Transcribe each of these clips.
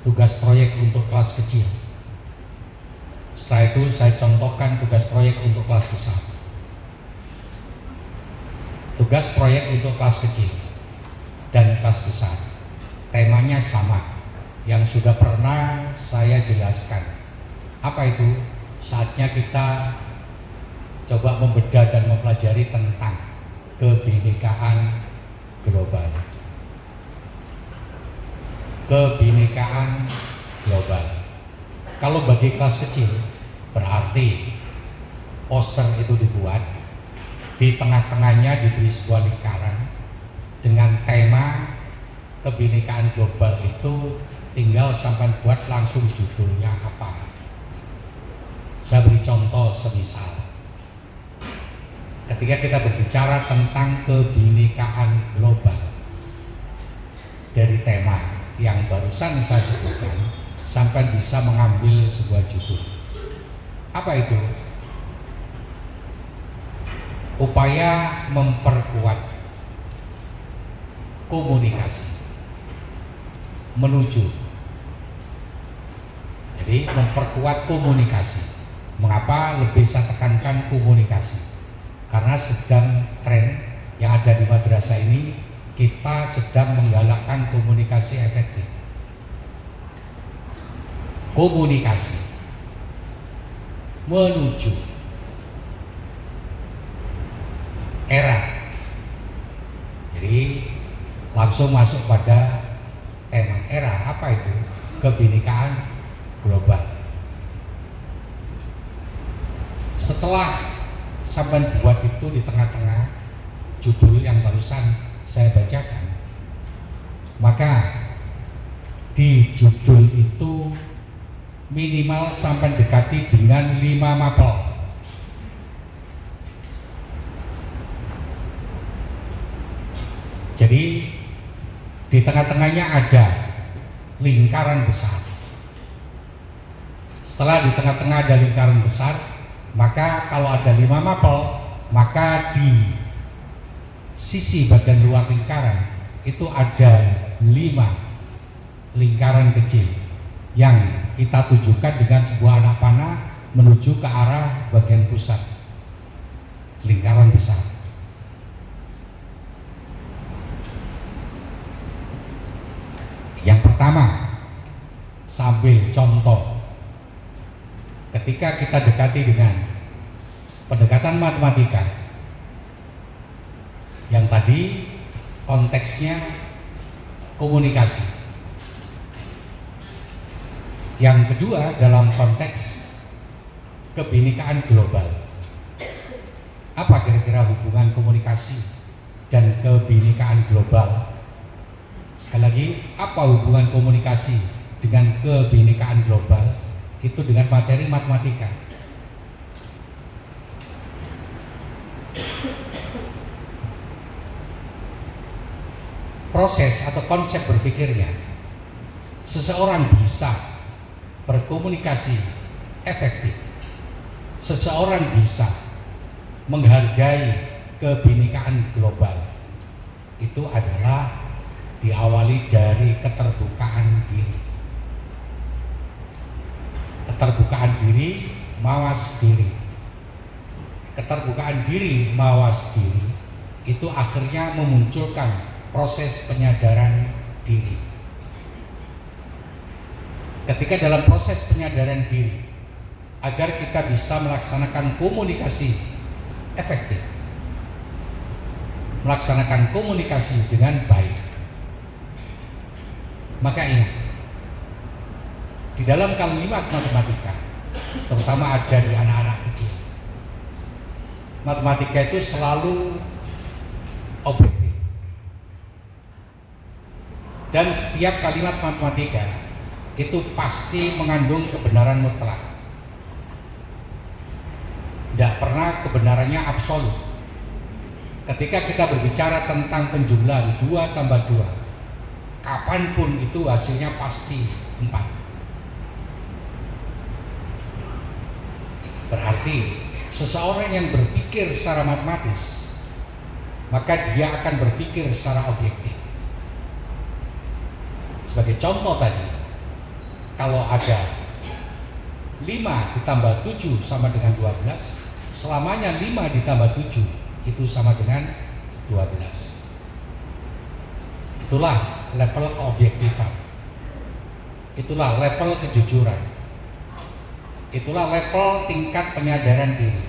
tugas proyek untuk kelas kecil. Setelah itu saya contohkan tugas proyek untuk kelas besar. Tugas proyek untuk kelas kecil dan kelas besar temanya sama, yang sudah pernah saya jelaskan. Apa itu? Saatnya kita coba membedah dan mempelajari tentang kebinekaan global. Kebinekaan global. Kalau bagi kelas kecil, berarti poster itu dibuat, di tengah-tengahnya diberi sebuah lingkaran dengan tema kebinekaan global. Itu tinggal sampai buat langsung judulnya apa. Saya beri contoh semisal, ketika kita berbicara tentang kebinekaan global, dari tema yang barusan saya sebutkan, sampai bisa mengambil sebuah judul. Apa itu? Upaya memperkuat komunikasi menuju. Jadi memperkuat komunikasi. Mengapa lebih saya tekankan komunikasi? Karena sedang tren yang ada di madrasah ini, kita sedang menggalakkan komunikasi efektif. Komunikasi menuju era. Jadi langsung masuk pada tema era. Apa itu? Kebinekaan global. Setelah sampai buat itu di tengah-tengah judul yang barusan saya bacakan, maka di judul itu minimal sampai dekati dengan 5 mapel. Jadi di tengah-tengahnya ada lingkaran besar. Setelah di tengah-tengah ada lingkaran besar, maka kalau ada 5 mapel, maka di sisi bagian luar lingkaran itu ada 5 lingkaran kecil yang kita tujukan dengan sebuah anak panah menuju ke arah bagian pusat lingkaran besar. Yang pertama, sambil contoh, ketika kita dekati dengan pendekatan matematika yang tadi konteksnya komunikasi. Yang kedua dalam konteks kebinekaan global. Apa kira-kira hubungan komunikasi dan kebinekaan global? Sekali lagi, apa hubungan komunikasi dengan kebinekaan global? Itu dengan materi matematika. Proses atau konsep berpikirnya, seseorang bisa berkomunikasi efektif, seseorang bisa menghargai kebinekaan global, itu adalah diawali dari keterbukaan diri. Keterbukaan diri, mawas diri. Keterbukaan diri, mawas diri, itu akhirnya memunculkan proses penyadaran diri. Ketika dalam proses penyadaran diri, agar kita bisa melaksanakan komunikasi efektif, melaksanakan komunikasi dengan baik, maka ingat, di dalam kalimat matematika, terutama ada di anak-anak kecil, matematika itu selalu objektif, dan setiap kalimat matematika itu pasti mengandung kebenaran mutlak. Tidak pernah kebenarannya absolut. Ketika kita berbicara tentang penjumlahan 2 tambah 2, kapanpun itu hasilnya pasti 4. Berarti seseorang yang berpikir secara matematis, maka dia akan berpikir secara objektif. Sebagai contoh tadi, kalau ada 5 ditambah 7 sama dengan 12, selamanya 5 ditambah 7 itu sama dengan 12. Itulah level keobjektifan, itulah level kejujuran, itulah level tingkat penyadaran diri.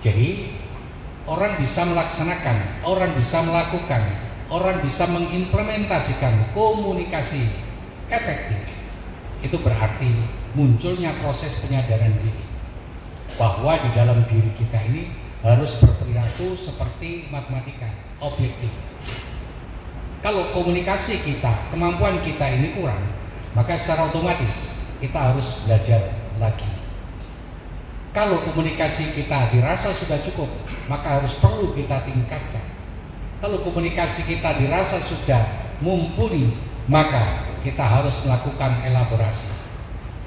Jadi orang bisa melaksanakan, orang bisa melakukan, orang bisa mengimplementasikan komunikasi efektif. Itu berarti munculnya proses penyadaran diri bahwa di dalam diri kita ini harus berperilaku seperti matematika, objektif. Kalau komunikasi kita, kemampuan kita ini kurang, maka secara otomatis kita harus belajar lagi. Kalau komunikasi kita dirasa sudah cukup, maka harus perlu kita tingkatkan. Kalau komunikasi kita dirasa sudah mumpuni, maka kita harus melakukan elaborasi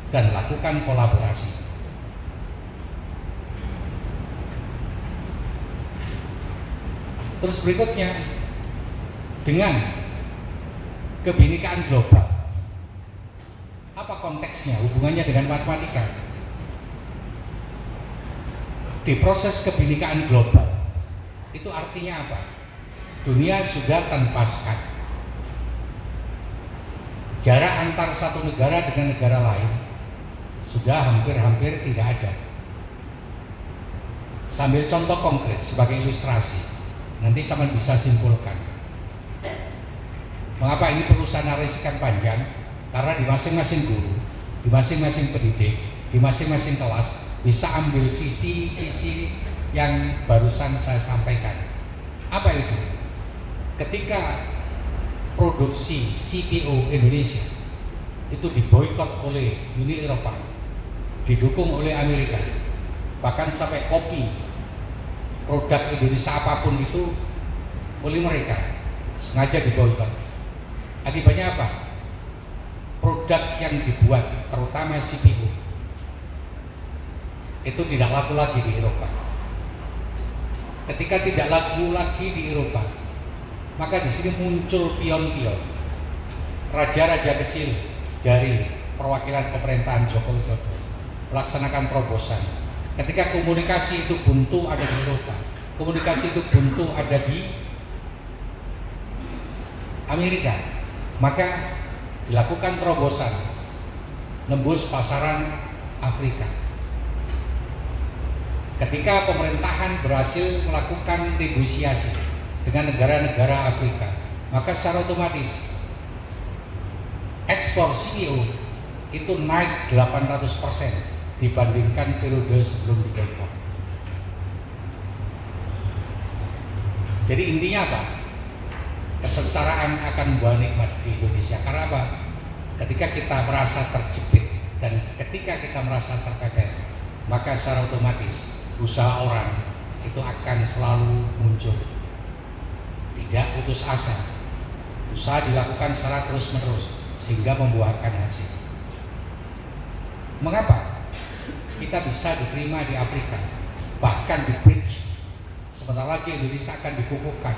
dan lakukan kolaborasi. Terus berikutnya, dengan kebinekaan global. Apa konteksnya, hubungannya dengan matematika? Di proses kebinekaan global, itu artinya apa? Dunia sudah tanpa sekat. Jarak antar satu negara dengan negara lain sudah hampir-hampir tidak ada. Sambil contoh konkret sebagai ilustrasi, nanti sama bisa simpulkan. Mengapa ini perlu saya narasikan panjang? Karena di masing-masing guru, di masing-masing pendidik, di masing-masing kelas bisa ambil sisi-sisi yang barusan saya sampaikan. Apa itu? Ketika produksi CPO Indonesia itu diboikot oleh Uni Eropa, didukung oleh Amerika, bahkan sampai kopi produk Indonesia apapun itu oleh mereka sengaja diboikot. Akibatnya apa? Produk yang dibuat terutama CPO itu tidak laku lagi di Eropa. Ketika tidak laku lagi di Eropa, maka di sini muncul pion-pion, raja-raja kecil dari perwakilan pemerintahan Joko Widodo melaksanakan terobosan. Ketika komunikasi itu buntu ada di Eropa, komunikasi itu buntu ada di Amerika, maka dilakukan terobosan nembus pasaran Afrika. Ketika pemerintahan berhasil melakukan negosiasi dengan negara-negara Afrika, maka secara otomatis ekspor CPO itu naik 800% dibandingkan periode sebelum diboikot. Jadi intinya apa? Kesengsaraan akan membawa nikmat di Indonesia. Karena apa? Ketika kita merasa terjepit dan ketika kita merasa terpepet, maka secara otomatis usaha orang itu akan selalu muncul. Tidak putus asa. Usaha dilakukan secara terus-menerus sehingga membuahkan hasil. Mengapa kita bisa diterima di Afrika, bahkan di bridge, sebentar lagi Indonesia akan dikukuhkan,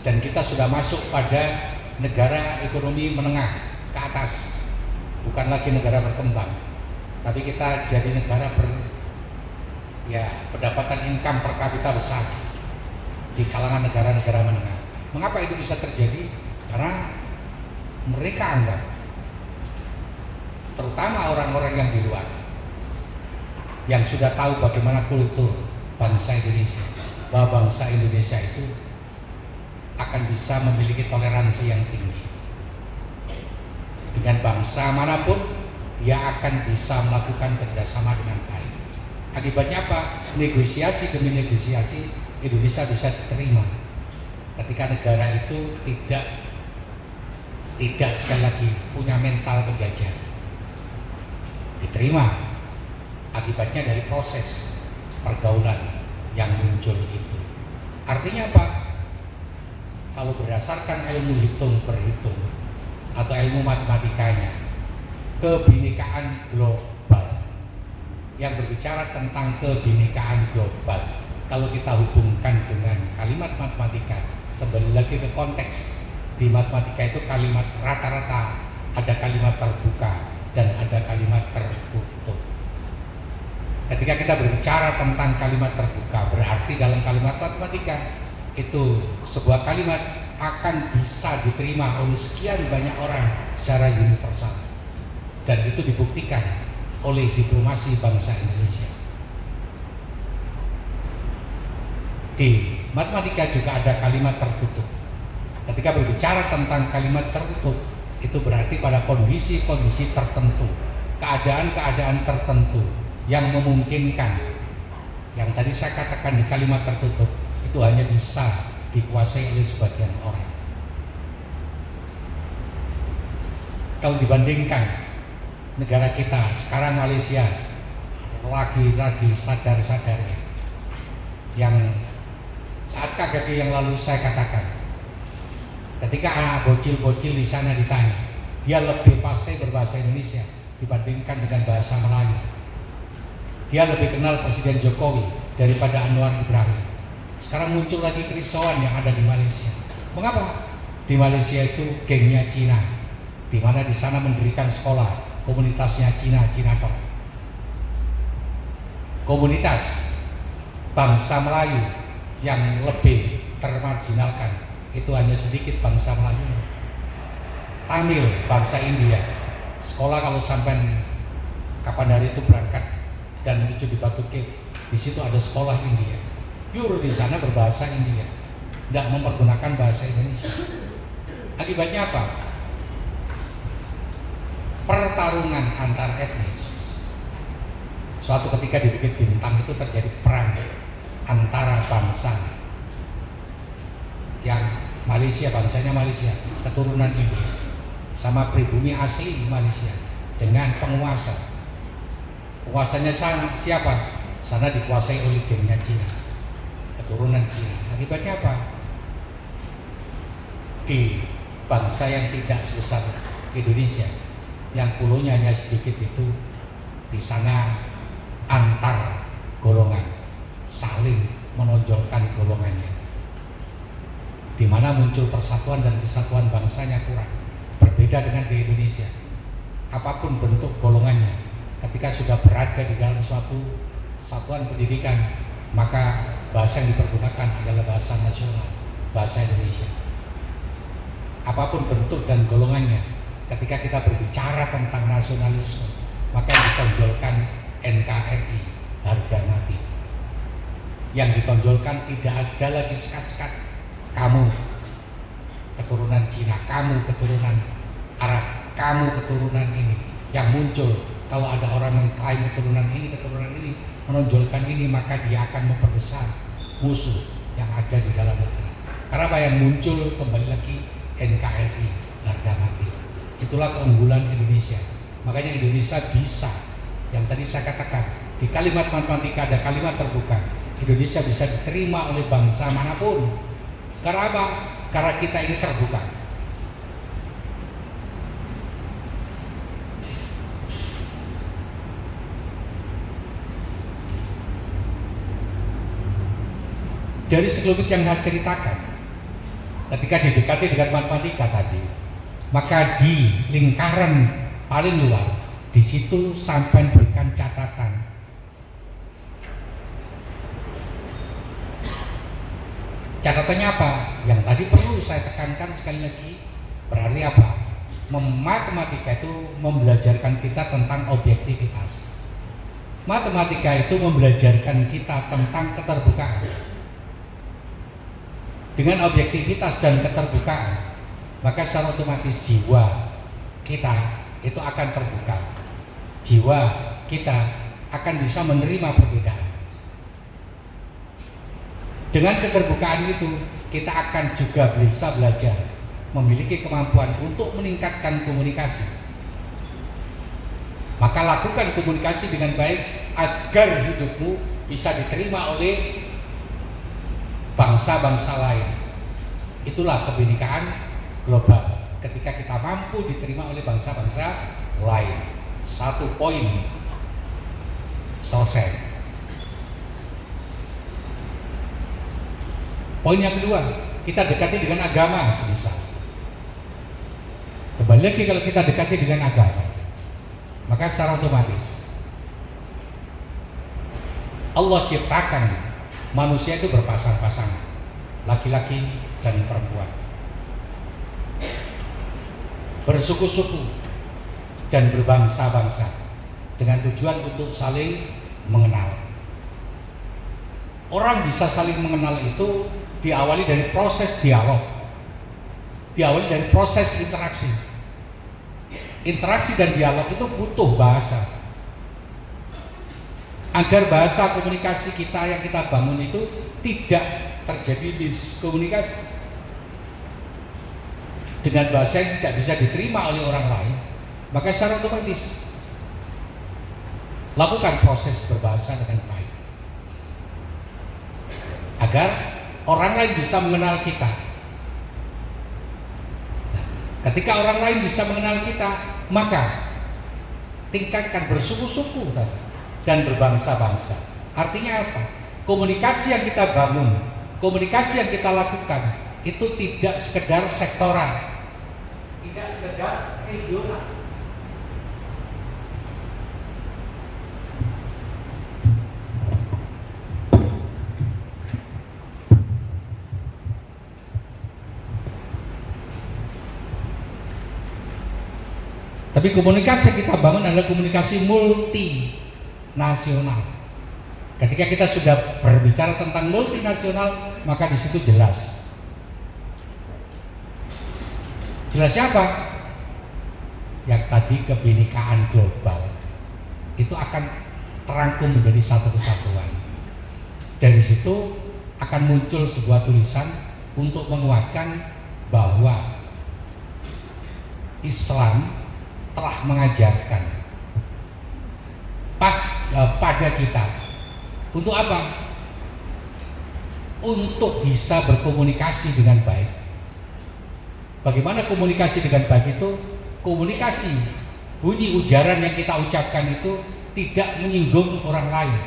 dan kita sudah masuk pada negara ekonomi menengah ke atas, bukan lagi negara berkembang, tapi kita jadi negara pendapatan income per kapita besar di kalangan negara-negara menengah. Mengapa itu bisa terjadi? Karena mereka anggap, terutama orang-orang yang di luar, yang sudah tahu bagaimana kultur bangsa Indonesia, bahwa bangsa Indonesia itu akan bisa memiliki toleransi yang tinggi. Dengan bangsa manapun, dia akan bisa melakukan kerjasama dengan baik. Akibatnya apa? Negosiasi demi negosiasi, Indonesia bisa diterima. Ketika negara itu tidak sekali lagi punya mental penjajah, diterima. Akibatnya dari proses pergaulan yang muncul itu. Artinya apa? Kalau berdasarkan ilmu hitung berhitung atau ilmu matematikanya, kebinekaan global, yang berbicara tentang kebinekaan global, kalau kita hubungkan dengan kalimat matematika, kembali lagi ke konteks, Di matematika itu kalimat rata-rata ada kalimat terbuka dan ada kalimat tertutup. Ketika kita berbicara tentang kalimat terbuka, berarti dalam kalimat matematika itu sebuah kalimat akan bisa diterima oleh sekian banyak orang secara universal, dan itu dibuktikan oleh diplomasi bangsa Indonesia. Di matematika juga ada kalimat tertutup. Ketika berbicara tentang kalimat tertutup, itu berarti pada kondisi-kondisi tertentu, keadaan-keadaan tertentu yang memungkinkan, yang tadi saya katakan di kalimat tertutup, itu hanya bisa dikuasai oleh sebagian orang. Kalau dibandingkan negara kita sekarang, Malaysia lagi sadar-sadarnya, yang saat KKP yang lalu saya katakan, ketika bocil-bocil di sana ditanya, dia lebih fasih berbahasa Indonesia dibandingkan dengan bahasa Melayu. Dia lebih kenal Presiden Jokowi daripada Anwar Ibrahim. Sekarang muncul lagi kerisauan yang ada di Malaysia. Mengapa? Di Malaysia itu gengnya Cina, di mana di sana mendirikan sekolah, komunitasnya Cina Dong. Komunitas bangsa Melayu yang lebih termarginalkan itu hanya sedikit bangsa Melayu. Tamil, bangsa India, sekolah kalau sampai kapan hari itu berangkat dan menuju di Batu Cave, di situ ada sekolah India. Pure di sana berbahasa India, tidak mempergunakan bahasa Indonesia. Akibatnya apa? Pertarungan antar etnis. Suatu ketika di Bukit Bintang itu terjadi perang antara bangsa yang Malaysia, bangsanya Malaysia, keturunan India, sama pribumi asli Malaysia dengan penguasa. Penguasanya siapa? Sana dikuasai oleh gengnya Cina, keturunan Cina. Akibatnya apa? Di bangsa yang tidak sebesar Indonesia, yang pulaunya hanya sedikit itu, di sana antar golongan saling menonjolkan golongannya, di mana muncul persatuan dan kesatuan bangsanya kurang. Berbeda dengan di Indonesia, apapun bentuk golongannya, ketika sudah berada di dalam suatu satuan pendidikan, maka bahasa yang dipergunakan adalah bahasa nasional, bahasa Indonesia. Apapun bentuk dan golongannya, ketika kita berbicara tentang nasionalisme, maka yang ditonjolkan NKRI, harga mati. Yang ditonjolkan tidak ada lagi sekat-sekat, kamu keturunan Cina, kamu keturunan Arab, kamu keturunan ini. Yang muncul kalau ada orang yang klaim keturunan ini, menonjolkan ini, maka dia akan memperbesar musuh yang ada di dalam negeri. Karena apa yang muncul kembali lagi NKRI, harga mati. Itulah keunggulan Indonesia. Makanya Indonesia bisa, yang tadi saya katakan, di kalimat matematika ada kalimat terbuka. Indonesia bisa diterima oleh bangsa manapun. Karena apa? Karena kita ini terbuka. Dari sekelumit yang saya ceritakan, ketika didekati dengan matematika tadi, maka di lingkaran paling luar, di situ sampai berikan catatan. Catatannya apa? Yang tadi perlu saya tekankan sekali lagi, berarti apa? Matematika itu membelajarkan kita tentang objektivitas. Matematika itu membelajarkan kita tentang keterbukaan. Dengan objektivitas dan keterbukaan, maka secara otomatis jiwa kita itu akan terbuka. Jiwa kita akan bisa menerima perbedaan. Dengan keterbukaan itu, kita akan juga bisa belajar, memiliki kemampuan untuk meningkatkan komunikasi. Maka lakukan komunikasi dengan baik agar hidupmu bisa diterima oleh bangsa-bangsa lain. Itulah kebinekaan global. Ketika kita mampu diterima oleh bangsa-bangsa lain. 1 poin selesai. Poin yang kedua, kita dekati dengan agama sebisa. Kembali lagi kalau kita dekati dengan agama, maka secara otomatis Allah ciptakan manusia itu berpasang-pasangan, laki-laki dan perempuan, bersuku-suku dan berbangsa-bangsa dengan tujuan untuk saling mengenal. Orang bisa saling mengenal itu diawali dari proses dialog, diawali dari proses interaksi. Interaksi dan dialog itu butuh bahasa. Agar bahasa komunikasi kita yang kita bangun itu tidak terjadi miskomunikasi. Dengan bahasa yang tidak bisa diterima oleh orang lain, maka secara otomatis lakukan proses berbahasa dengan baik agar orang lain bisa mengenal kita. Nah, ketika orang lain bisa mengenal kita, maka tingkatkan bersuku-suku dan berbangsa-bangsa. Artinya apa? Komunikasi yang kita bangun, komunikasi yang kita lakukan itu tidak sekedar sektoral, tidak sekedar regional. Tapi komunikasi yang kita bangun adalah komunikasi multinasional. Ketika kita sudah berbicara tentang multinasional, maka di situ jelas. Jelasnya apa? Yang tadi kebinekaan global itu akan terangkum menjadi satu kesatuan. Dari situ akan muncul sebuah tulisan untuk menguatkan bahwa Islam telah mengajarkan pada kita untuk apa? Untuk bisa berkomunikasi dengan baik. Bagaimana komunikasi dengan baik itu? Komunikasi, bunyi ujaran yang kita ucapkan itu tidak menyinggung orang lain.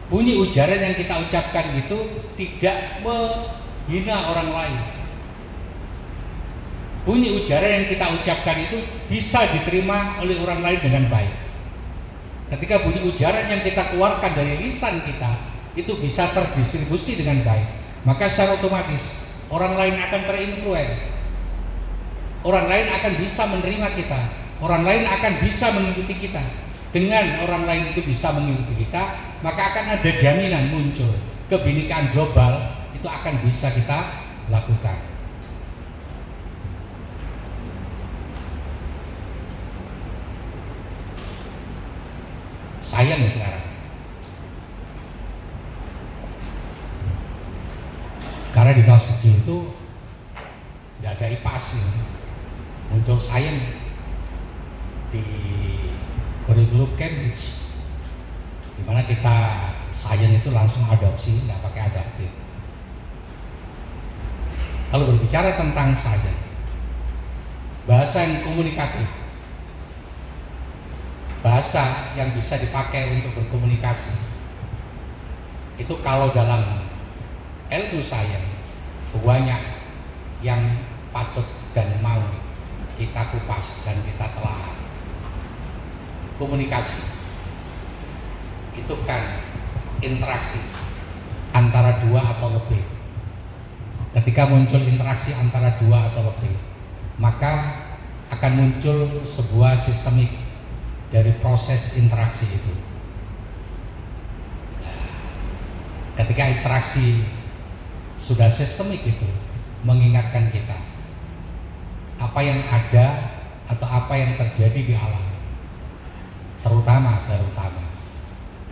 Bunyi ujaran yang kita ucapkan itu tidak menghina orang lain. Bunyi ujaran yang kita ucapkan itu bisa diterima oleh orang lain dengan baik. Ketika bunyi ujaran yang kita keluarkan dari lisan kita itu bisa terdistribusi dengan baik, maka secara otomatis orang lain akan terinfluence. Orang lain akan bisa menerima kita, orang lain akan bisa mengikuti kita. Dengan orang lain itu bisa mengikuti kita, maka akan ada jaminan muncul kebinekaan global itu akan bisa kita lakukan. Sayang ya sekarang, karena di kelas kecil itu tidak ada IPAS ya. Muncul sayang di kurikulum Cambridge, dimana kita sayang itu langsung adopsi, tidak pakai adaptif. Kalau berbicara tentang sayang, bahasa yang komunikatif, bahasa yang bisa dipakai untuk berkomunikasi itu kalau dalam ilmu sains banyak yang patut dan mau kita kupas dan kita telah. Komunikasi itu kan interaksi antara dua atau lebih. Ketika muncul interaksi antara dua atau lebih, maka akan muncul sebuah sistemik dari proses interaksi itu. Ketika interaksi sudah sistemik itu mengingatkan kita apa yang ada atau apa yang terjadi di alam, terutama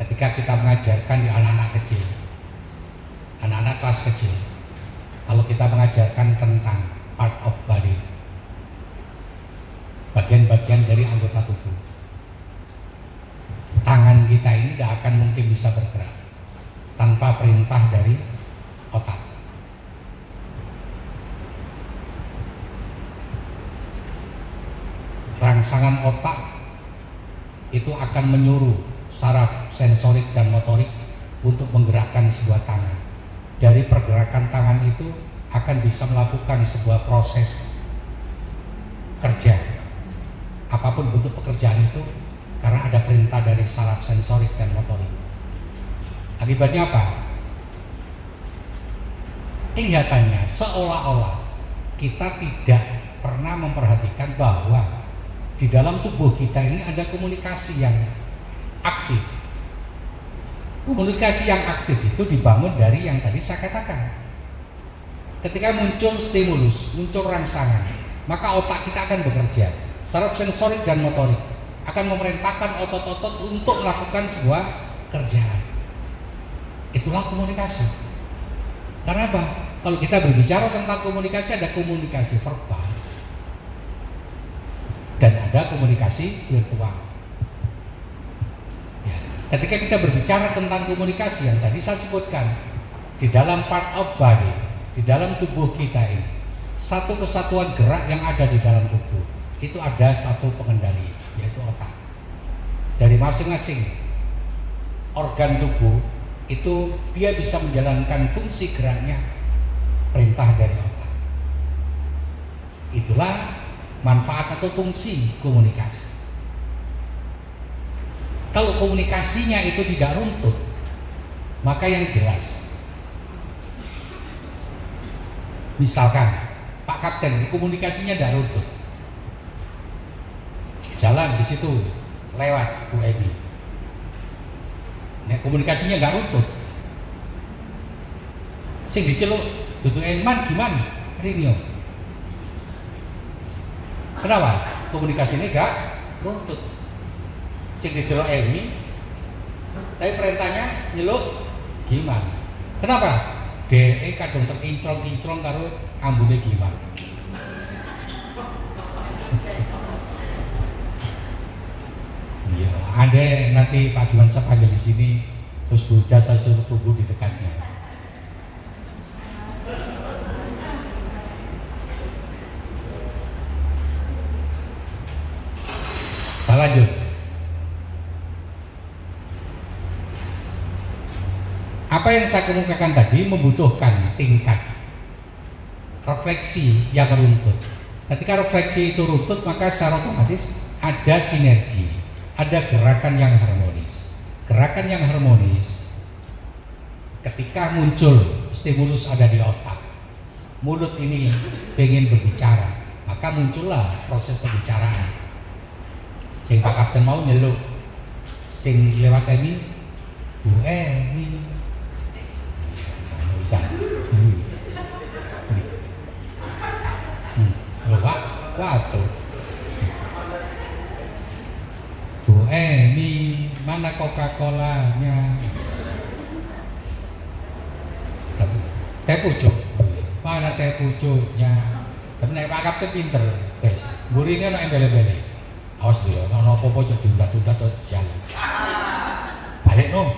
ketika kita mengajarkan di anak-anak kecil, anak-anak kelas kecil, kalau kita mengajarkan tentang part of body, bagian-bagian dari anggota tubuh, tangan kita ini tidak akan mungkin bisa bergerak tanpa perintah dari otak. Rangsangan otak itu akan menyuruh saraf sensorik dan motorik untuk menggerakkan sebuah tangan. Dari pergerakan tangan itu akan bisa melakukan sebuah proses kerja. Apapun bentuk pekerjaan itu karena ada perintah dari saraf sensorik dan motorik. Akibatnya apa? Kelihatannya seolah-olah kita tidak pernah memperhatikan bahwa di dalam tubuh kita ini ada komunikasi yang aktif. Komunikasi yang aktif itu dibangun dari yang tadi saya katakan. Ketika muncul stimulus, muncul rangsangan, maka otak kita akan bekerja. Saraf sensorik dan motorik akan memerintahkan otot-otot untuk melakukan sebuah kerjaan. Itulah komunikasi. Karena apa? Kalau kita berbicara tentang komunikasi, ada komunikasi verbal dan ada komunikasi virtual. Ya. Ketika kita berbicara tentang komunikasi yang tadi saya sebutkan, di dalam part of body, di dalam tubuh kita ini, satu kesatuan gerak yang ada di dalam tubuh itu ada satu pengendali, yaitu otak. Dari masing-masing organ tubuh itu dia bisa menjalankan fungsi geraknya, perintah dari otak. Itulah manfaat atau fungsi komunikasi. Kalau komunikasinya itu tidak runtut, maka yang jelas, misalkan Pak Kapten komunikasinya tidak runtut, jalan di situ lewat Bu Emi, nah, komunikasinya nggak runtut, sing diceluk duduk Eman gimana Rinyo, kenapa komunikasinya nggak runtut? Sing diceluk Emi tapi perintahnya nyeluk gimana, kenapa? DE kadang terkinclong-kinclong karo ambune gimana. Ya, ada nanti Pak Giman saya panggil di sini, terus Buddha saya suruh tunggu di dekatnya. Saya lanjut. Apa yang saya kemukakan tadi membutuhkan tingkat refleksi yang runtut. Ketika refleksi itu runtut, maka secara otomatis ada sinergi, ada gerakan yang harmonis. Gerakan yang harmonis ketika muncul stimulus ada di otak, mulut ini pengen berbicara, maka muncullah proses pembicaraan. Sing Pak Kapten mau nyeluk, sing lewat ini Bu Emi bisa. Waktu Bu Emi mana Coca-Colanya? Teh pucuk, mana teh pucuknya? Tapi nek Pak Kapten pinter, guys. Burine ana embel-embele. Awas lho, ana apa-apa cek diundat-undat to jalan. Balik no.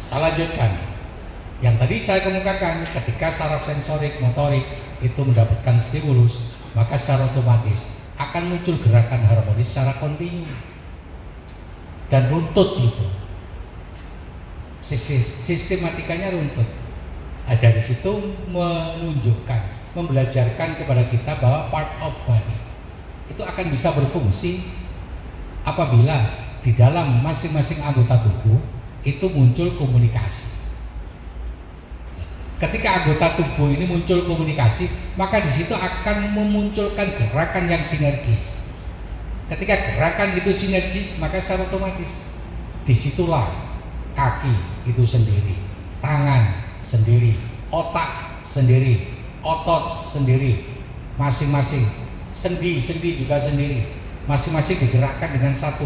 Saya lanjutkan. Yang tadi saya kemukakan, ketika saraf sensorik motorik itu mendapatkan stimulus, maka secara otomatis akan muncul gerakan harmonis secara kontinu dan runtut itu. Sistematikanya runtut. Dari situ menunjukkan, membelajarkan kepada kita bahwa part of body itu akan bisa berfungsi apabila di dalam masing-masing anggota tubuh itu muncul komunikasi. Ketika anggota tubuh ini muncul komunikasi, maka di situ akan memunculkan gerakan yang sinergis. Ketika gerakan itu sinergis, maka secara otomatis disitulah kaki itu sendiri, tangan sendiri, otak sendiri, otot sendiri, masing-masing sendi juga sendiri, masing-masing digerakkan dengan satu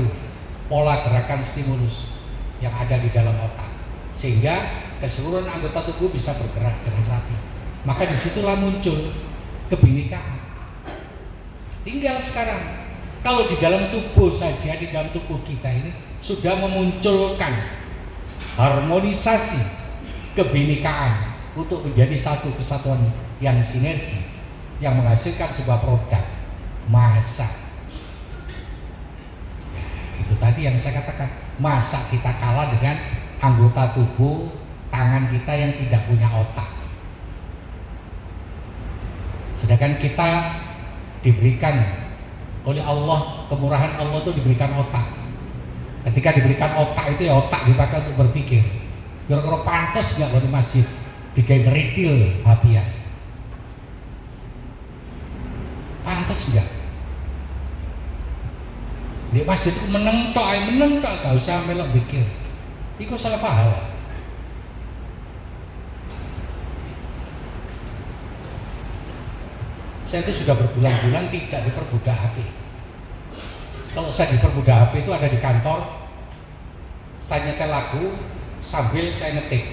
pola gerakan stimulus yang ada di dalam otak, sehingga keseluruhan anggota tubuh bisa bergerak dengan rapi. Maka disitulah muncul kebinekaan. Tinggal sekarang, kalau di dalam tubuh saja, di dalam tubuh kita ini sudah memunculkan harmonisasi kebinekaan untuk menjadi satu kesatuan yang sinergi, yang menghasilkan sebuah produk masa. Ya, itu tadi yang saya katakan, masa kita kalah dengan anggota tubuh tangan kita yang tidak punya otak. Sedangkan kita diberikan oleh Allah, kemurahan Allah itu diberikan otak. Ketika diberikan otak itu ya otak dipakai untuk berpikir. Kira-kira pantas nggak dari masjid digawe ngeritil hati ya? Pantas nggak? Di masjid itu meneng tok, gak usah melok pikir. Iku salah pahala. Saya itu sudah berbulan-bulan tidak diperbudak HP. Kalau saya diperbudak HP itu ada di kantor, saya nyetel lagu sambil saya ngetik.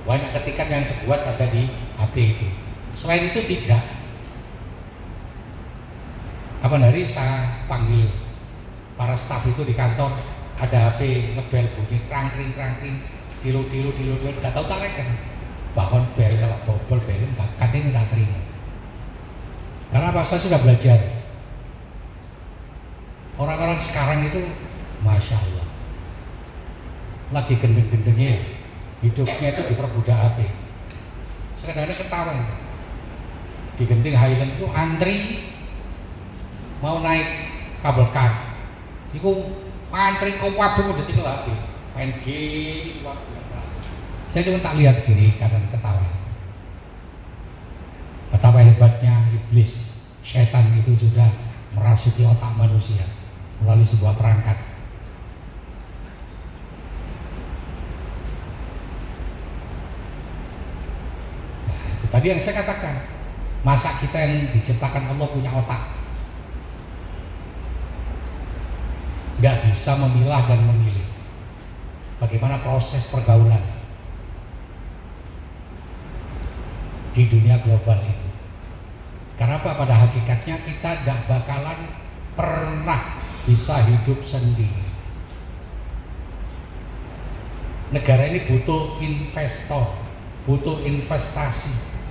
Banyak ketikan yang saya buat ada di HP itu. Selain itu tidak. Kapan hari saya panggil para staf itu di kantor, ada HP ngebel bunyi krangkring, tilu, gak tahu tak reken. Bahkan bel kalau double belin katanya tak terima. Karena apa? Saya sudah belajar. Orang-orang sekarang itu Masya Allah lagi gendeng-gendengnya hidupnya itu diperbudak HP. Sekarang ketawa digending Highland itu antri mau naik kabel kar itu antri ke wabung udah tinggal HP main game. Saya cuma tak lihat kiri kanan ketawa. Betapa hebatnya iblis, setan itu sudah merasuki otak manusia melalui sebuah perangkat. Nah, itu tadi yang saya katakan, masa kita yang diciptakan Allah punya otak nggak bisa memilah dan memilih bagaimana proses pergaulan di dunia global itu. Karena apa? Pada hakikatnya kita tidak bakalan pernah bisa hidup sendiri. Negara ini butuh investor, butuh investasi.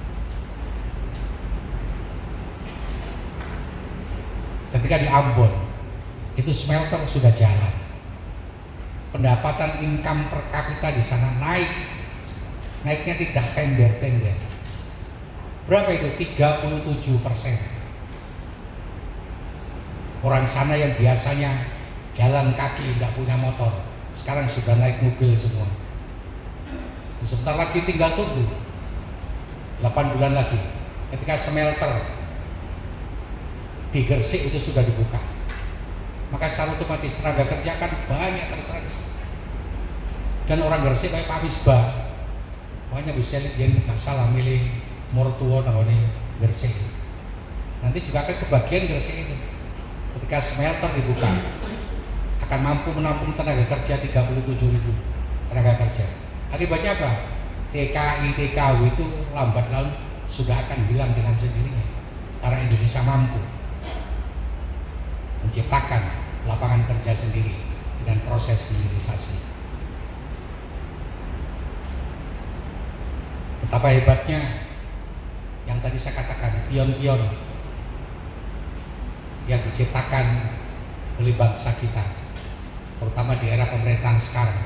Ketika di Ambon itu smelter sudah jalan, pendapatan income per kapita di sana naiknya tidak tender. Berapa itu? 37%. Orang sana yang biasanya jalan kaki, tidak punya motor, sekarang sudah naik mobil semua. Sebentar lagi tinggal tunggu 8 bulan lagi ketika smelter di Gresik itu sudah dibuka, maka secara otomatis tenaga kerja akan banyak terserap. Dan orang Gresik kayak Pak Misbah, makanya bisa lihat dia nggak salah milih Mortua nanggone Gresik. Nanti juga akan kebagian Gresik itu. Ketika smelter dibuka, akan mampu menampung tenaga kerja 37.000 tenaga kerja. Akibatnya apa? TKI, TKW itu lambat laun sudah akan hilang dengan sendirinya. Karena Indonesia mampu menciptakan lapangan kerja sendiri dengan proses hilirisasi. Betapa hebatnya yang tadi saya katakan, pion-pion yang diciptakan oleh bangsa kita, terutama di era pemerintahan sekarang.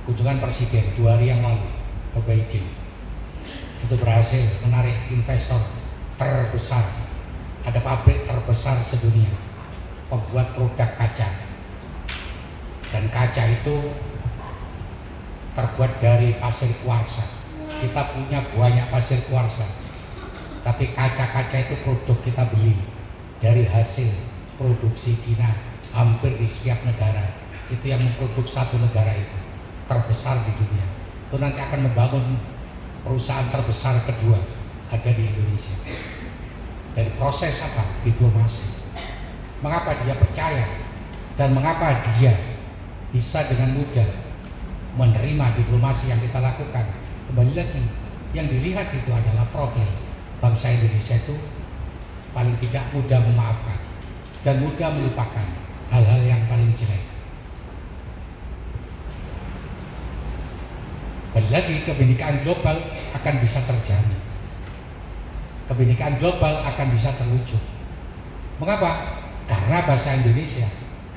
Kunjungan Presiden 2 hari yang lalu ke Beijing itu berhasil menarik investor terbesar, ada pabrik terbesar sedunia pembuat produk kaca, dan kaca itu terbuat dari pasir kuarsa. Kita punya banyak pasir kuarsa, tapi kaca-kaca itu produk kita beli dari hasil produksi Cina. Hampir di setiap negara itu yang memproduksi satu negara itu terbesar di dunia. Itu nanti akan membangun perusahaan terbesar kedua ada di Indonesia. Dari proses apa? Diplomasi. Mengapa dia percaya dan mengapa dia bisa dengan mudah menerima diplomasi yang kita lakukan? Kembali lagi, yang dilihat itu adalah profil bangsa Indonesia itu paling tidak mudah memaafkan dan mudah melupakan hal-hal yang paling jelek. Kembali lagi, kebinekaan global akan bisa terjamin. Kebinekaan global akan bisa terwujud. Mengapa? Karena bahasa Indonesia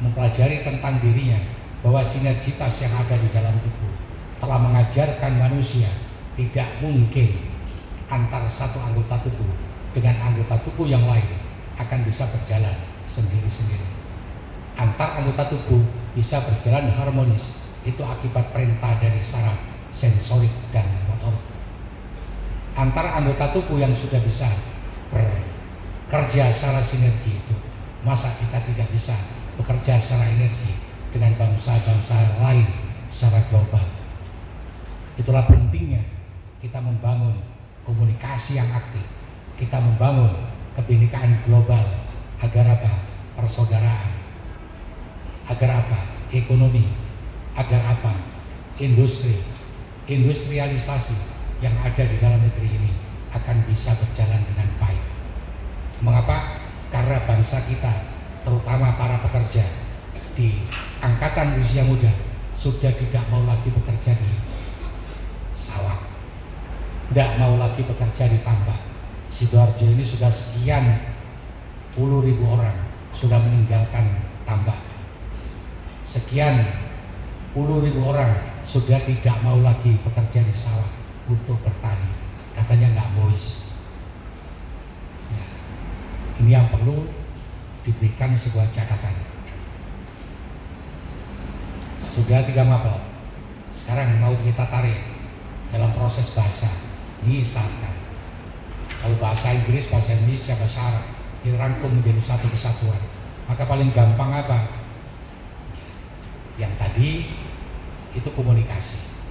mempelajari tentang dirinya bahwa sinergitas yang ada di dalam tubuh telah mengajarkan manusia tidak mungkin antar satu anggota tubuh dengan anggota tubuh yang lain akan bisa berjalan sendiri-sendiri. Antar anggota tubuh bisa berjalan harmonis, itu akibat perintah dari saraf sensorik dan motor. Antar anggota tubuh yang sudah bisa bekerja secara sinergi itu, masa kita tidak bisa bekerja secara energi dengan bangsa-bangsa lain secara global? Itulah pentingnya kita membangun komunikasi yang aktif, kita membangun kebinekaan global agar apa? Persaudaraan, agar apa? Ekonomi, agar apa? Industrialisasi yang ada di dalam negeri ini akan bisa berjalan dengan baik. Mengapa? Karena bangsa kita, terutama para pekerja di angkatan usia muda, sudah tidak mau lagi bekerja di sawah, tidak mau lagi bekerja di tambak. Sidoarjo ini sudah sekian puluh ribu orang sudah meninggalkan tambak. Sekian puluh ribu orang sudah tidak mau lagi bekerja di sawah untuk bertani. Katanya nggak bois. Ya, ini yang perlu diberikan sebuah catatan. Sudah 3 mapel. Sekarang mau kita tarik dalam proses bahasa. Misalkan kalau bahasa Inggris, bahasa Indonesia, bahasa Arab dirangkum menjadi satu kesatuan, maka paling gampang apa? Yang tadi itu komunikasi.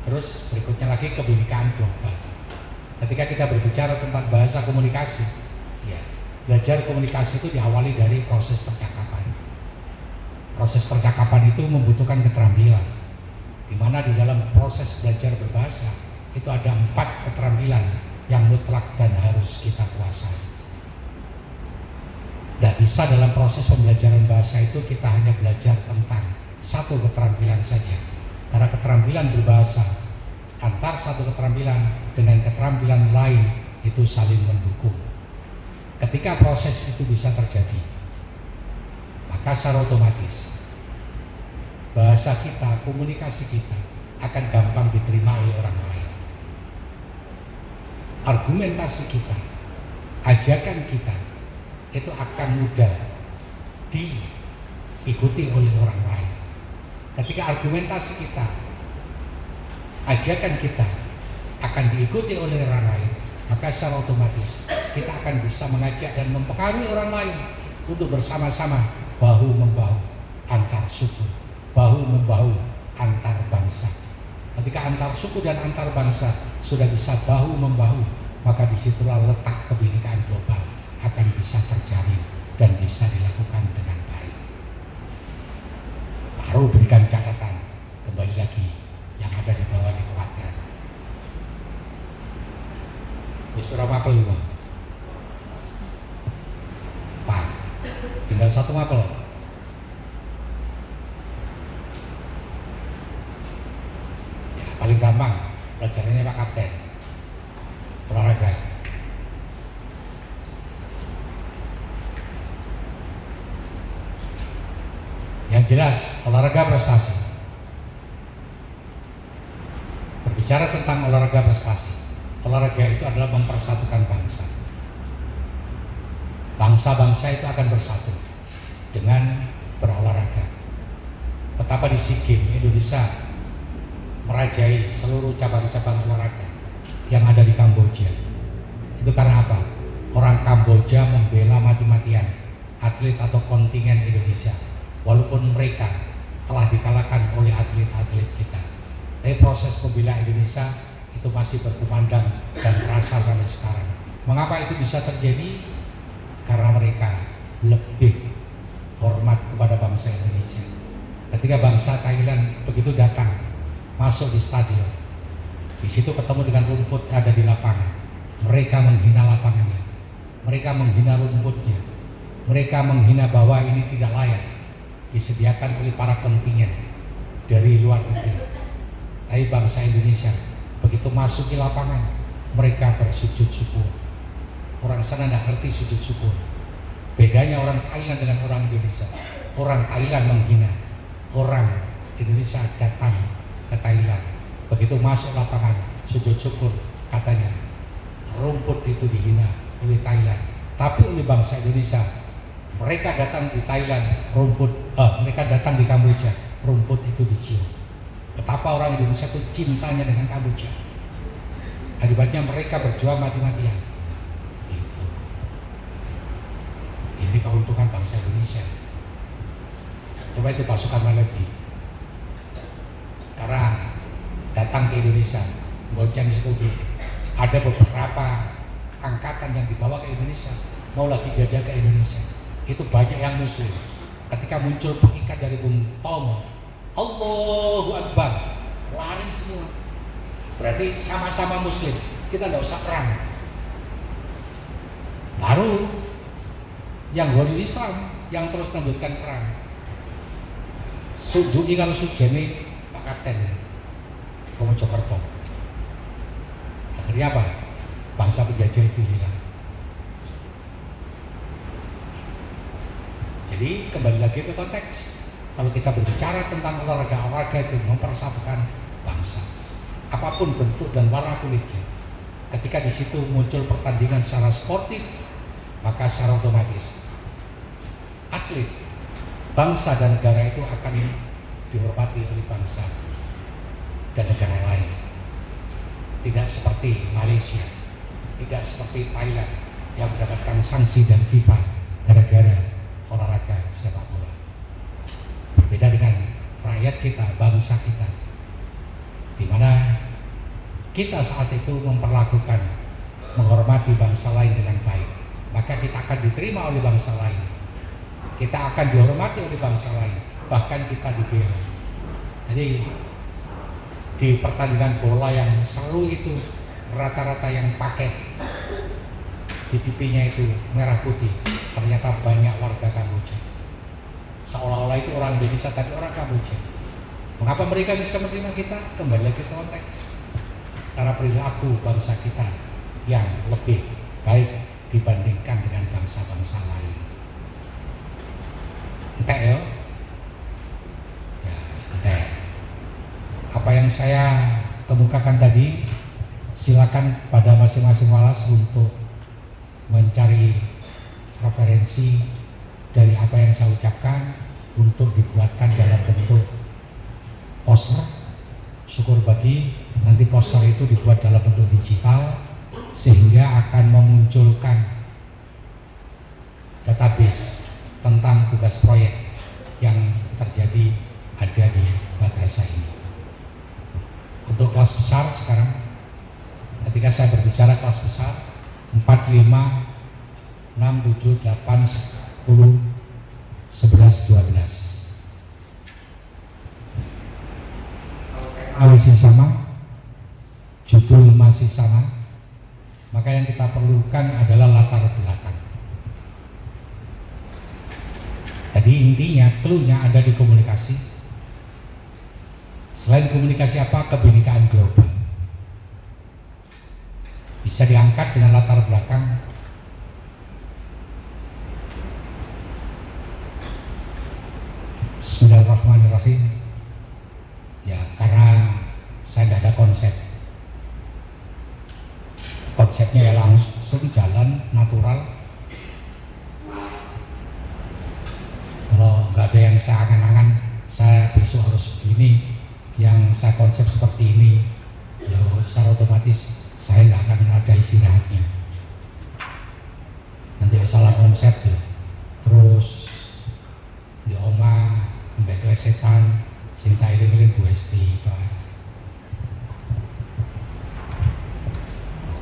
Terus berikutnya lagi kebinekaan global. Ketika kita berbicara tentang bahasa komunikasi, ya, belajar komunikasi itu diawali dari proses percakapan. Proses percakapan itu membutuhkan keterampilan, di mana di dalam proses belajar berbahasa itu ada 4 keterampilan yang mutlak dan harus kita kuasai. Tidak bisa dalam proses pembelajaran bahasa itu kita hanya belajar tentang satu keterampilan saja, karena keterampilan berbahasa antar satu keterampilan dengan keterampilan lain itu saling mendukung. Ketika proses itu bisa terjadi, maka secara otomatis bahasa kita, komunikasi kita akan gampang diterima oleh orang lain. Argumentasi kita, ajakan kita itu akan mudah diikuti oleh orang lain. Ketika argumentasi kita, ajakan kita akan diikuti oleh orang lain, maka secara otomatis kita akan bisa mengajak dan mempengaruhi orang lain untuk bersama-sama bahu-membahu antar suku, bahu-membahu antar bangsa. Ketika antar suku dan antar bangsa sudah bisa bahu-membahu, maka disitulah letak kebinekaan global akan bisa terjalin dan bisa dilakukan dengan baik. Baru berikan catatan, kembali lagi yang ada di bawah dikuatkan. Wis berapa mapel itu? Pak, tinggal 1 mapel. Ya, paling gampang pelajarannya Pak Kapten, olahraga. Yang jelas olahraga prestasi. Berbicara tentang olahraga prestasi, olahraga itu adalah mempersatukan bangsa. Bangsa-bangsa itu akan bersatu dengan berolahraga. Betapa di SEA Games Indonesia merajai seluruh cabang-cabang olahraga yang ada di Kamboja. Itu karena apa? Orang Kamboja membela mati-matian atlet atau kontingen Indonesia, walaupun mereka telah dikalahkan oleh atlet-atlet kita. Tapi proses membela Indonesia itu masih berkumandang dan terasa sampai sekarang. Mengapa itu bisa terjadi? Karena mereka lebih hormat kepada bangsa Indonesia. Ketika bangsa Thailand begitu datang, masuk di stadion, di situ ketemu dengan rumput yang ada di lapangan, mereka menghina lapangannya, mereka menghina rumputnya, mereka menghina bahwa ini tidak layak disediakan oleh para kontingen dari luar negeri. Tapi bangsa Indonesia begitu masuk di lapangan, mereka bersujud syukur. Orang sana tidak ngerti sujud syukur. Bedanya orang Thailand dengan orang Indonesia. Orang Thailand menghina, orang Indonesia datang ke Thailand, begitu masuk lapangan sujud syukur, katanya rumput itu dihina oleh Thailand, tapi oleh bangsa Indonesia. Mereka datang di Thailand, mereka datang di Kamboja, rumput itu dicium. Betapa orang Indonesia itu cintanya dengan Kamboja. Akibatnya mereka berjuang mati-matian. Gitu. Ini keuntungan bangsa Indonesia. Coba itu pasukan Maledi. Sekarang datang ke Indonesia, gonceng studi. Ada beberapa angkatan yang dibawa ke Indonesia, mau lagi jajah ke Indonesia. Itu banyak yang muslim. Ketika muncul pengikat dari Bung Tomo, Allahu Akbar, lari semua. Berarti sama-sama muslim, kita tidak usah perang. Baru yang Goni Islam yang terus melanjutkan perang. Sudui kalau sujeni Pak Kapten Mojokerto. Akhirnya apa? Bangsa penjajah itu hilang. Jadi kembali lagi ke konteks. Kalau kita berbicara tentang olahraga itu mempersatukan bangsa, apapun bentuk dan warna kulitnya. Ketika di situ muncul pertandingan secara sportif, maka secara otomatis atlet bangsa dan negara itu akan dihormati oleh bangsa dan negara lain. Tidak seperti Malaysia, tidak seperti Thailand yang mendapatkan sanksi dan FIFA gara-gara olahraga sepak bola. Berbeda dengan rakyat kita, bangsa kita, di mana kita saat itu memperlakukan, menghormati bangsa lain dengan baik, maka kita akan diterima oleh bangsa lain, kita akan dihormati oleh bangsa lain, bahkan kita dibela. Jadi di pertandingan bola yang seru itu, rata-rata yang pakai di pipinya itu merah putih, ternyata banyak warga Kamboja. Seolah-olah itu orang Indonesia, tapi orang Kamboja. Mengapa mereka bisa menerima kita? Kembali lagi ke konteks. Karena perilaku bangsa kita yang lebih baik dibandingkan dengan bangsa-bangsa lain. Entek ya? Ya, entek. Apa yang saya kemukakan tadi, silakan pada masing-masing walas untuk mencari referensi dari apa yang saya ucapkan untuk dibuatkan dalam bentuk poster. Syukur bagi nanti poster itu dibuat dalam bentuk digital sehingga akan memunculkan database tentang tugas proyek yang terjadi ada di madrasah ini. Untuk kelas besar sekarang, ketika saya berbicara kelas besar 4, 5, 6, 7, 8, 10, 11, 12 masih sama, judul masih sama, maka yang kita perlukan adalah latar belakang. Jadi intinya, clue-nya ada di komunikasi. Selain komunikasi apa? Kebinekaan global. Bisa diangkat dengan latar belakang Bismillahirrahmanirrahim. Ya, karena saya tidak ada konsep. Konsepnya ya langsung jalan natural. Kalau nggak ada yang saya angan-angan, saya besok harus begini, yang saya konsep seperti ini, ya secara otomatis saya nggak akan ada istirahatnya. Nanti salah konsep ya, terus di oma sampai kelesetan, cinta iling-iling Bu Esti Pak.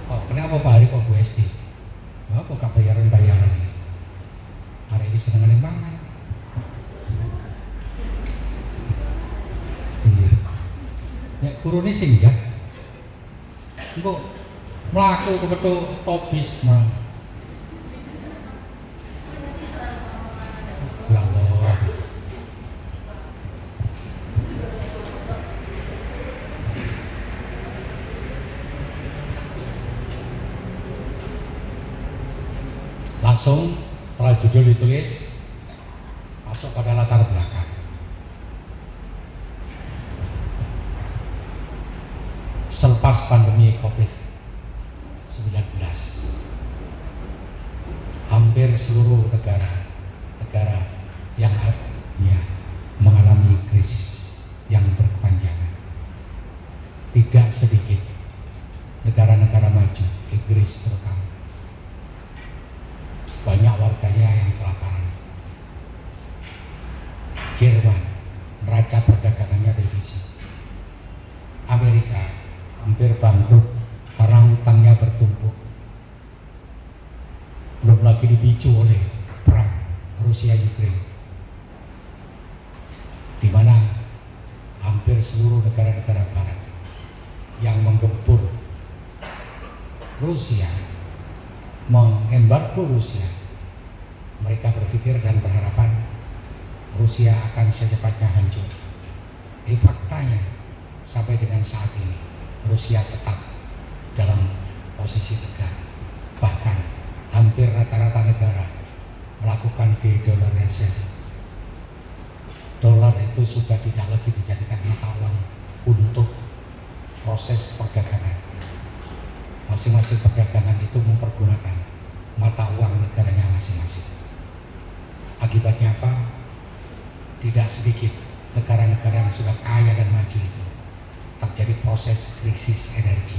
Oh, kenapa Pak Hari kok Bu Esti? Oh, kok gak bayaran-bayaran ini? Hari ini seneng banget. Iya. Nek kurune sing ya. Engko mlaku kebetul topis mah. Ya Allah. Langsung setelah judul ditulis, masuk pada latar belakang. Selepas pandemi COVID-19, Hampir seluruh negara yang dunia mengalami krisis yang berkepanjangan. Tidak sedikit negara-negara maju, Inggris terutama, banyak warganya yang kelaparan. Jerman neraca perdagangannya defisit. Amerika hampir bangkrut karena hutangnya bertumpuk. Belum lagi dipicu oleh perang Rusia-Ukraine, di mana hampir seluruh negara-negara barat yang menggempur Rusia, mengembargo Rusia, mereka berpikir dan berharapan Rusia akan secepatnya hancur. Faktanya sampai dengan saat ini Rusia tetap dalam posisi tegak. Bahkan hampir rata-rata negara melakukan de-dollarization. Dolar itu sudah tidak lagi dijadikan mata uang untuk proses perdagangan. Masing-masing perdagangan itu mempergunakan mata uang negaranya masing-masing. Akibatnya apa? Tidak sedikit negara-negara yang sudah kaya dan maju itu terjadi proses krisis energi.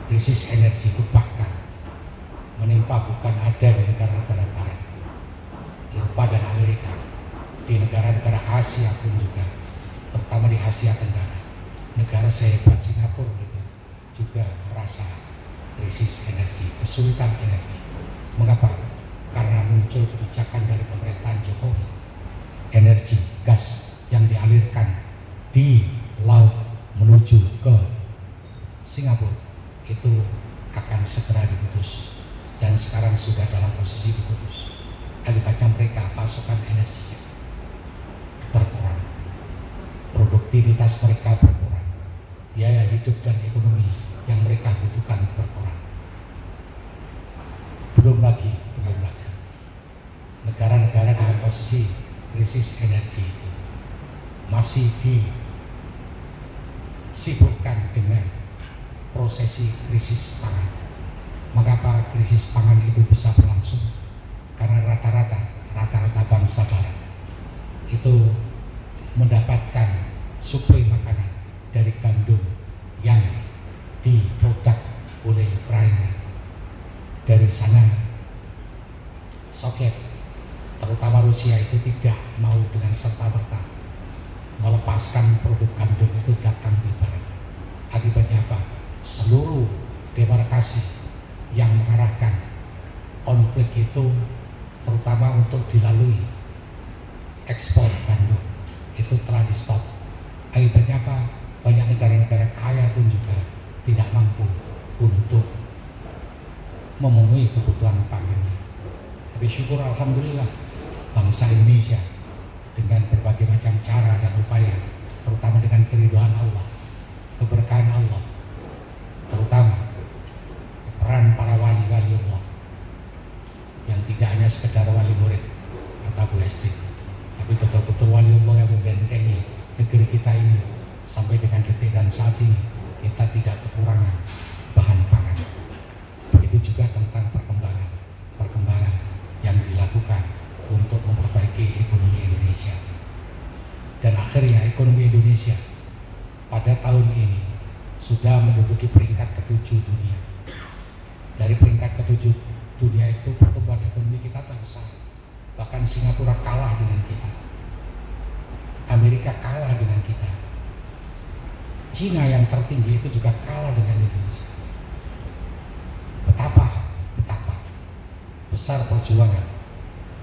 Krisis energi itu bahkan menimpa bukan ada di negara-negara barat, Eropa dan Amerika, di negara-negara Asia pun juga, terutama di Asia Tenggara. Negara sehebat Singapura gitu juga merasa krisis energi, kesulitan energi. Mengapa? Karena muncul kebijakan dari pemerintahan Jokowi, energi gas yang dialirkan di laut menuju ke Singapura itu akan segera diputus, dan sekarang sudah dalam posisi diputus. Akibatnya mereka pasokan energinya berkurang, produktivitas mereka berkurang, biaya hidup dan ekonomi yang mereka butuhkan berkurang. Belum lagi negara-negara dalam posisi krisis energi itu masih disibukkan dengan prosesi krisis pangan. Mengapa krisis pangan itu bisa berlangsung? Karena rata-rata bangsa barat itu mendapatkan suplai makanan dari gandum yang diproduk oleh Ukraina. Dari sana Soviet, terutama Rusia, itu tidak mau dengan serta-merta melepaskan produk gandum itu datang di barat. Akibatnya apa? Seluruh demarkasi yang mengarahkan konflik itu, terutama untuk dilalui ekspor gandum, itu telah di stop. Akibatnya apa? Banyak negara-negara kaya pun juga tidak mampu untuk memenuhi kebutuhan pangannya. Tapi syukur alhamdulillah bangsa Indonesia dengan berbagai macam cara dan upaya, terutama dengan keridhaan Allah, keberkahan Allah, terutama peran para wali-wali Allah yang tidak hanya sekedar wali murid kata Bu Esti, tapi betul-betul wali Allah yang membentengi negeri kita ini sampai dengan detik dan saat ini kita tidak kekurangan bahan pangan. Begitu juga tentang perkembangan yang dilakukan untuk memperbaiki ekonomi Indonesia. Dan akhirnya ekonomi Indonesia pada tahun ini sudah menduduki peringkat ke-7 dunia. Dari peringkat ke-7 dunia itu pertumbuhan ekonomi kita terbesar. Bahkan Singapura kalah dengan kita, Amerika kalah dengan kita, Cina yang tertinggi itu juga kalah dengan Indonesia. Betapa besar perjuangan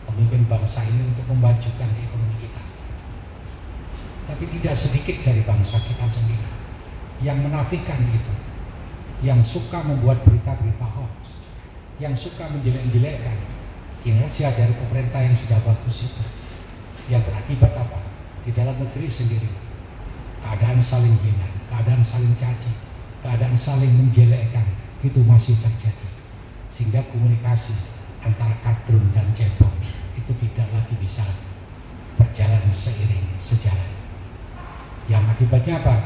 pemimpin bangsa ini untuk memajukan ekonomi kita. Tapi tidak sedikit dari bangsa kita sendiri yang menafikan itu, yang suka membuat berita-berita hoax, yang suka menjelek-jelekkan kinerja dari pemerintah yang sudah bagus itu. Yang berakibat apa? Di dalam negeri sendiri keadaan saling hina, keadaan saling caci, keadaan saling menjelekkan itu masih terjadi, sehingga komunikasi antara kadrun dan cebong itu tidak lagi bisa berjalan sejalan. Yang akibatnya apa?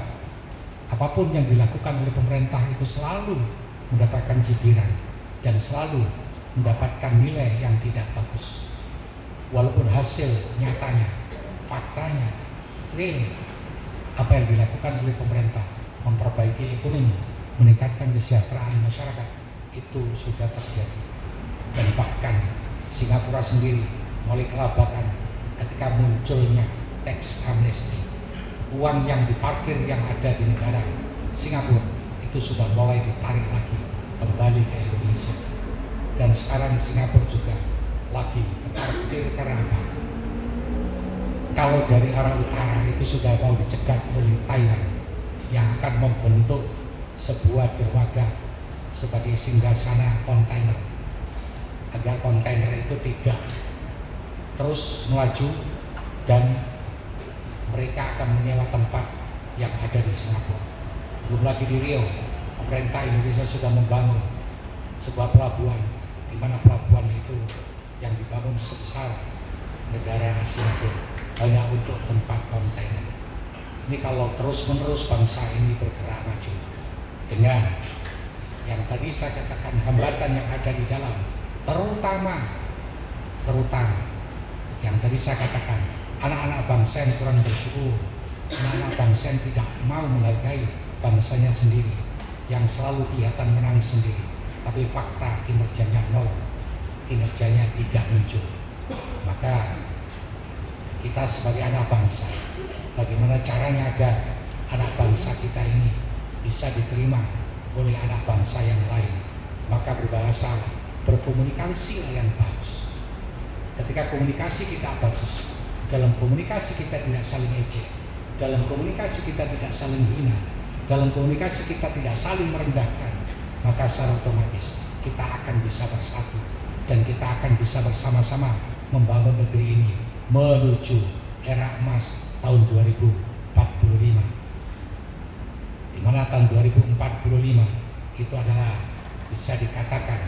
Apapun yang dilakukan oleh pemerintah itu selalu mendapatkan cibiran dan selalu mendapatkan nilai yang tidak bagus. Walaupun hasil nyatanya, faktanya, real, apa yang dilakukan oleh pemerintah memperbaiki ekonomi, meningkatkan kesejahteraan masyarakat, itu sudah terjadi. Dan bahkan Singapura sendiri mulai kelabakan ketika munculnya tax amnesty. Uang yang diparkir yang ada di negara Singapura itu sudah mulai ditarik lagi kembali ke Indonesia. Dan sekarang Singapura juga lagi parkir karena apa? Kalau dari arah utara itu sudah mau dicegat oleh Thailand yang akan membentuk sebuah dermaga sebagai singgasana kontainer, agar kontainer itu tidak terus melaju dan mereka akan menyewa tempat yang ada di Singapura. Belum lagi di Rio, pemerintah Indonesia sudah membangun sebuah pelabuhan, di mana pelabuhan itu yang dibangun sebesar negara Singapura hanya untuk tempat kontainer. Ini kalau terus-menerus bangsa ini bergerak maju dengan yang tadi saya katakan hambatan yang ada di dalam, terutama yang tadi saya katakan anak-anak bangsa yang kurang bersyukur, anak-anak bangsa yang tidak mau menghargai bangsanya sendiri, yang selalu kelihatan menang sendiri, tapi fakta kinerjanya nol, kinerjanya tidak muncul. Maka kita sebagai anak bangsa, bagaimana caranya agar anak bangsa kita ini bisa diterima oleh anak bangsa yang lain? Maka berbahasa, berkomunikasi yang bagus. Ketika komunikasi kita bagus, dalam komunikasi kita tidak saling ejek, dalam komunikasi kita tidak saling hina, dalam komunikasi kita tidak saling merendahkan, maka secara otomatis kita akan bisa bersatu dan kita akan bisa bersama-sama membangun negeri ini menuju era emas tahun 2045, di mana tahun 2045 itu adalah bisa dikatakan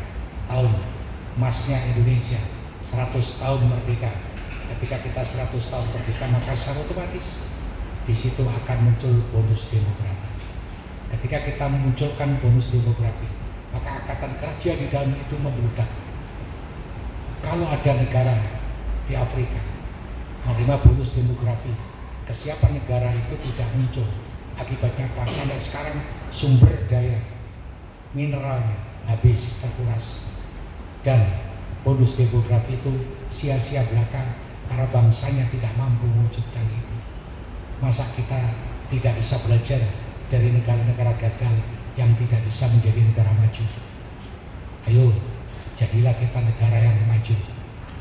tahun emasnya Indonesia, 100 tahun merdeka. Ketika kita 100 tahun merdeka, maka secara otomatis di situ akan muncul bonus demografi. Ketika kita memunculkan bonus demografi, maka angkatan kerja di dalam itu membludak. Kalau ada negara di Afrika menerima bonus demografi, kesiapan negara itu tidak muncul. Akibatnya apa? Sampai sekarang sumber daya mineralnya habis, terkuras, dan bonus demografi itu sia-sia belaka karena bangsanya tidak mampu mewujudkan itu. Masa kita tidak bisa belajar dari negara-negara gagal yang tidak bisa menjadi negara maju? Ayo, jadilah kita negara yang maju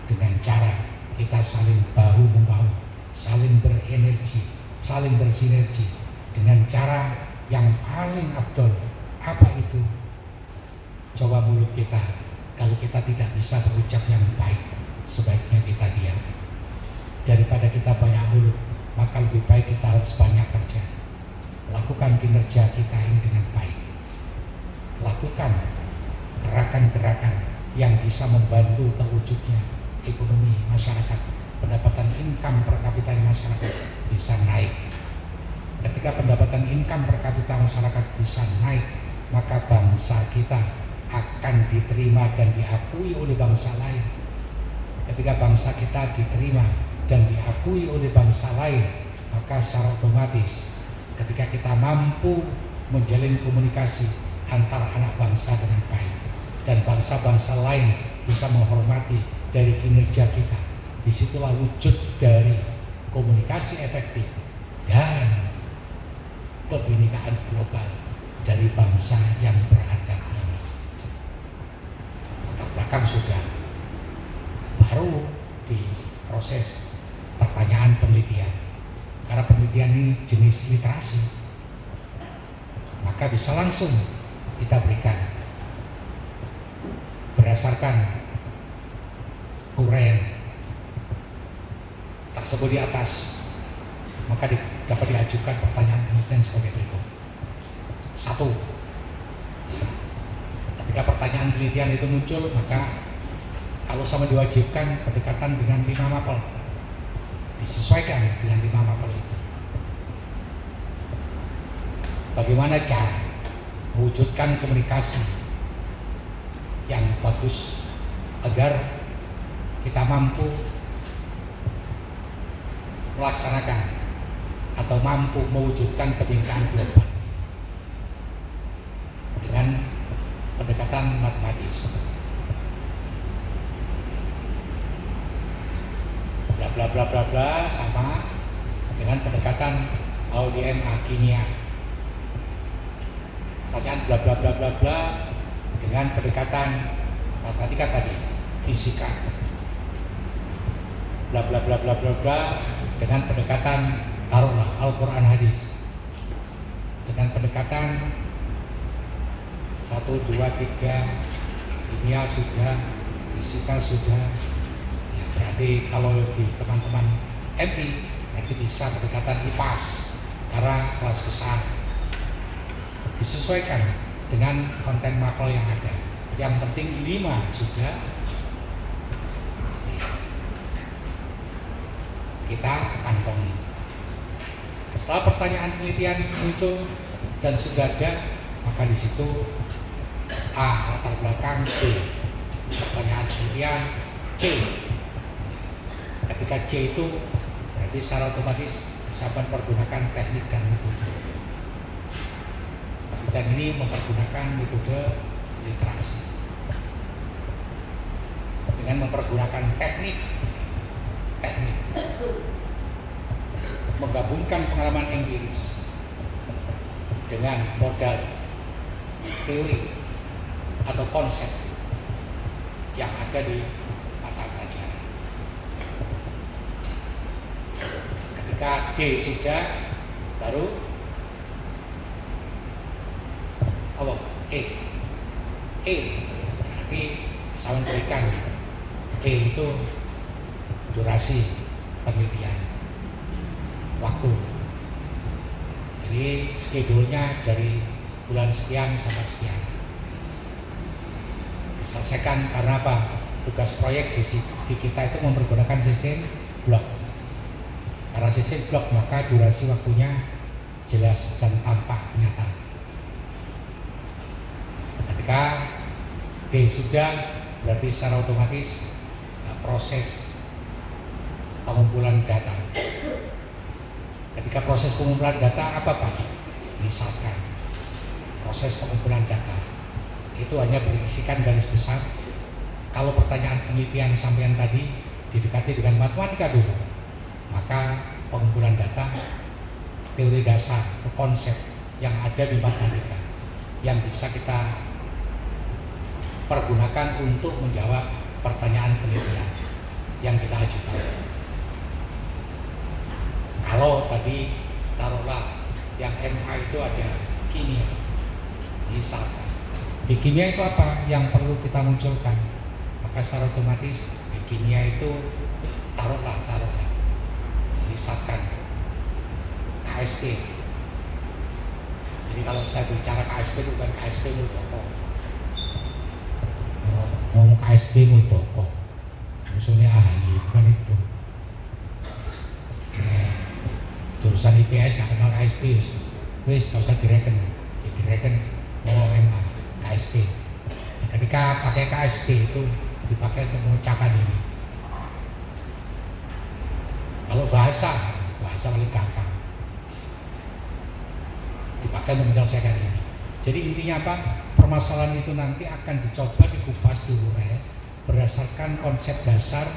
dengan cara kita saling bahu-membahu, saling berenergi, saling bersinergi dengan cara yang paling afdol. Apa itu? Coba mulut kita, kalau kita tidak bisa berucap yang baik, sebaiknya kita diam. Daripada kita banyak mulut, maka lebih baik kita harus banyak kerja. Lakukan kinerja kita ini dengan baik. Lakukan gerakan-gerakan yang bisa membantu terwujudnya ekonomi masyarakat, pendapatan income per kapita masyarakat bisa naik. Ketika pendapatan income per kapita masyarakat bisa naik, maka bangsa kita akan diterima dan diakui oleh bangsa lain. Ketika bangsa kita diterima dan diakui oleh bangsa lain, maka secara otomatis ketika kita mampu menjalin komunikasi antara anak bangsa dengan baik dan bangsa-bangsa lain bisa menghormati dari kinerja kita, disitulah wujud dari komunikasi efektif dan kebinekaan global dari bangsa yang beradab ini. Latar belakang sudah, baru di proses pertanyaan penelitian. Karena penelitian ini jenis literasi, maka bisa langsung kita berikan berdasarkan uraian tersebut di atas, maka dapat diajukan pertanyaan penelitian sebagai berikut. 1. Ketika pertanyaan penelitian itu muncul, maka kalau sama diwajibkan pendekatan dengan 5 mapel, disesuaikan dengan 5 mapel itu. Bagaimana cara mewujudkan komunikasi yang bagus agar kita mampu melaksanakan atau mampu mewujudkan kebinekaan global dengan pendekatan matematis. Bla bla bla bla bla sama dengan pendekatan AUDM kimia. Pertanyaan bla bla bla bla bla dengan pendekatan matematika tadi, fisika. Bla bla bla bla bla bla dengan pendekatan taruhlah Al-Quran hadis. Dengan pendekatan 1, 2, 3 kimia sudah, fisika sudah. Ya, berarti kalau di teman-teman MI berarti bisa pendekatan IPAS karena kelas besar. Disesuaikan dengan konten mapel yang ada. Yang penting 5 sudah kita kantongi. Setelah pertanyaan penelitian muncul dan sudah ada, maka di situ A latar belakang, B pertanyaan penelitian, C. Ketika C itu berarti secara otomatis bisa mempergunakan teknik dan metode. Dan ini mempergunakan metode literasi dengan mempergunakan teknik menggabungkan pengalaman empiris dengan modal teori atau konsep yang ada di mata pelajaran. Ketika D sudah, baru apa? E berarti saya memberikan E itu durasi penelitian, waktu. Jadi schedule-nya dari bulan sekian sampai sekian. Diselesaikan karena apa? Tugas proyek di kita itu mempergunakan sistem blok. Karena sistem blok maka durasi waktunya jelas dan tampak nyata. Ketika D sudah, berarti secara otomatis proses pengumpulan data. Ketika proses pengumpulan data apa Pak? Misalkan proses pengumpulan data itu hanya berisikan garis besar. Kalau pertanyaan penelitian sampean tadi didekati dengan matematika dulu, maka pengumpulan data, teori dasar, konsep yang ada di matematika yang bisa kita pergunakan untuk menjawab pertanyaan penelitian yang kita ajukan. Kalau tadi taruhlah yang MA itu ada kimia, misalkan di kimia itu apa yang perlu kita munculkan, maka secara otomatis di kimia itu taruhlah misalkan KSP. Jadi kalau saya bicara KSP itu bukan KSP Muldoko, ngomong KSP Muldoko musuhnya AHY, bukan itu. Jurusan IPS yang kenal KSP wis gak usah direken ngomong MA KSP. Ketika pakai KSP itu dipakai untuk mengucapkan ini. Kalau bahasa paling gampang dipakai untuk menyelesaikan ini. Jadi intinya apa? Permasalahan itu nanti akan dicoba dikupas dulu berdasarkan konsep dasar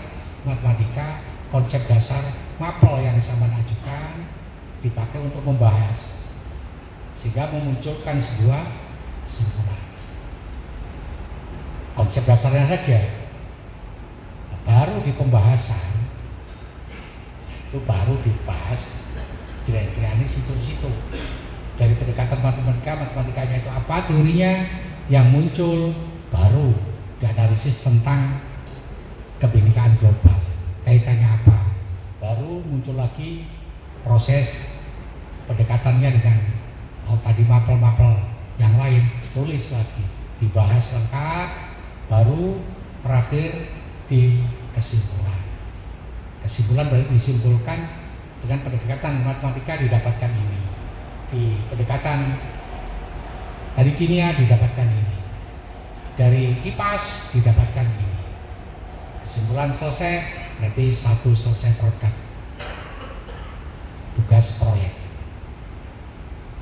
matematika, konsep dasar mapel yang sama ajukan dipakai untuk membahas sehingga memunculkan sebuah kesimpulan. Konsep dasarnya saja, baru di pembahasan itu baru dibahas kira-kira ini situ-situ dari pendekatan matematikanya itu apa, teorinya yang muncul, baru dianalisis tentang kebinekaan global, kaitannya apa, baru muncul lagi proses pendekatannya dengan tadi mapel-mapel yang lain, tulis lagi, dibahas lengkap, baru terakhir di kesimpulan. Kesimpulan berarti disimpulkan dengan pendekatan matematika didapatkan ini, di pendekatan dari kimia didapatkan ini. dari IPAS didapatkan ini. Kesimpulan selesai, berarti 1 selesai produk, tugas proyek.